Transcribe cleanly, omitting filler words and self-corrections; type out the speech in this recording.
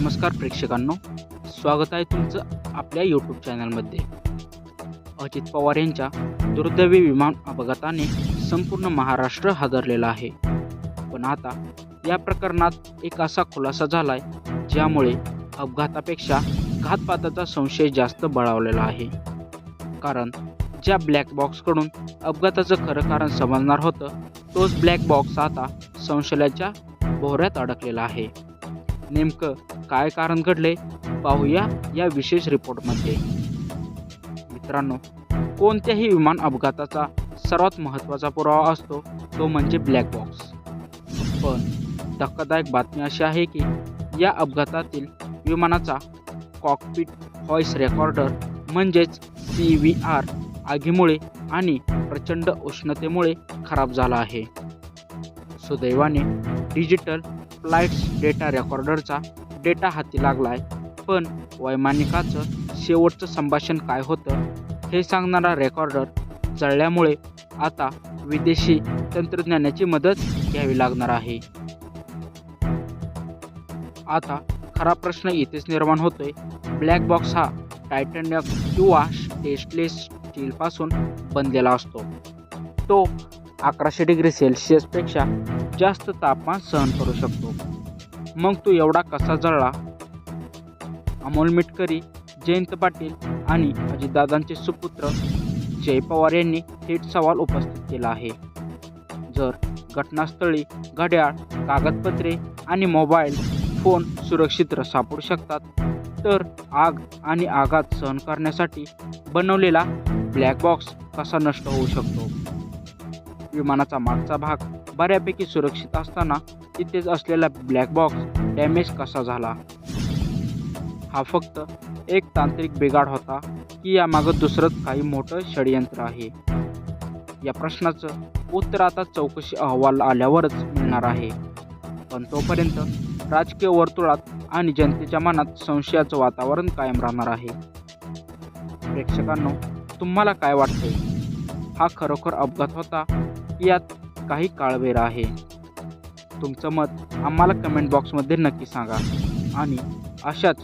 नमस्कार प्रेक्षकांनो, स्वागत आहे तुमचं आपल्या यूट्यूब चॅनलमध्ये. अजित पवार यांच्या दुर्दैवी विमान अपघाताने संपूर्ण महाराष्ट्र हादरलेला आहे. पण आता या प्रकरणात एक असा खुलासा झालाय ज्यामुळे अपघातापेक्षा घातपाताचा संशय जास्त बळावलेला आहे. कारण ज्या ब्लॅक बॉक्सकडून अपघाताचं खरं कारण समजणार होतं, तोच ब्लॅक बॉक्स आता संशयाच्या भोवऱ्यात अडकलेला आहे. नेमकं काय कारण घडले पाहूया या विशेष रिपोर्टमध्ये. मित्रांनो, कोणत्याही विमान अपघाताचा सर्वात महत्त्वाचा पुरावा असतो तो म्हणजे ब्लॅक बॉक्स. पण धक्कादायक बातमी अशी आहे की या अपघातातील विमानाचा कॉकपिट व्हॉइस रेकॉर्डर म्हणजेच CVR आगीमुळे आणि प्रचंड उष्णतेमुळे खराब झाला आहे. सुदैवाने डिजिटल फ्लाइट्स डेटा रेकॉर्डरचा डेटा हाती लागलाय, पण वैमानिकाचं शेवटचं संभाषण काय होतं हे सांगणारा रेकॉर्डर जळल्यामुळे आता विदेशी तंत्रज्ञानाची मदत घ्यावी लागणार आहे. आता खरा प्रश्न इथेच निर्माण होतोय. ब्लॅक बॉक्स हा टायटॅनियम किंवा स्टेनलेस स्टीलपासून बनलेला असतो. तो 1100 डिग्री सेल्सिअसपेक्षा जास्त तापमान सहन करू शकतो. मग तो एवढा कसा जळला? अमोल मिटकरी, जयंत पाटील आणि अजितदादांचे सुपुत्र जय पवार यांनी थेट सवाल उपस्थित केला आहे. जर घटनास्थळी घड्याळ, कागदपत्रे आणि मोबाईल फोन सुरक्षित सापडू शकतात, तर आग आणि आघात सहन करण्यासाठी बनवलेला ब्लॅक बॉक्स कसा नष्ट होऊ शकतो? विमानाचा मागचा भाग बऱ्यापैकी सुरक्षित असताना तिथेच असलेला ब्लॅक बॉक्स डॅमेज कसा झाला? हा फक्त एक तांत्रिक बिघाड होता की यामागं दुसरंच काही मोठं षडयंत्र आहे? या प्रश्नाचं उत्तर आता चौकशी अहवाल आल्यावरच मिळणार आहे. पण तोपर्यंत राजकीय वर्तुळात आणि जनतेच्या मनात संशयाचं वातावरण कायम राहणार आहे. प्रेक्षकांनो, तुम्हाला काय वाटतंय? हा खरोखर अपघात होता की यात काही काळबेरा आहे? तुमचं मत आम्हाला कमेंट बॉक्समध्ये नक्की सांगा आणि अशाच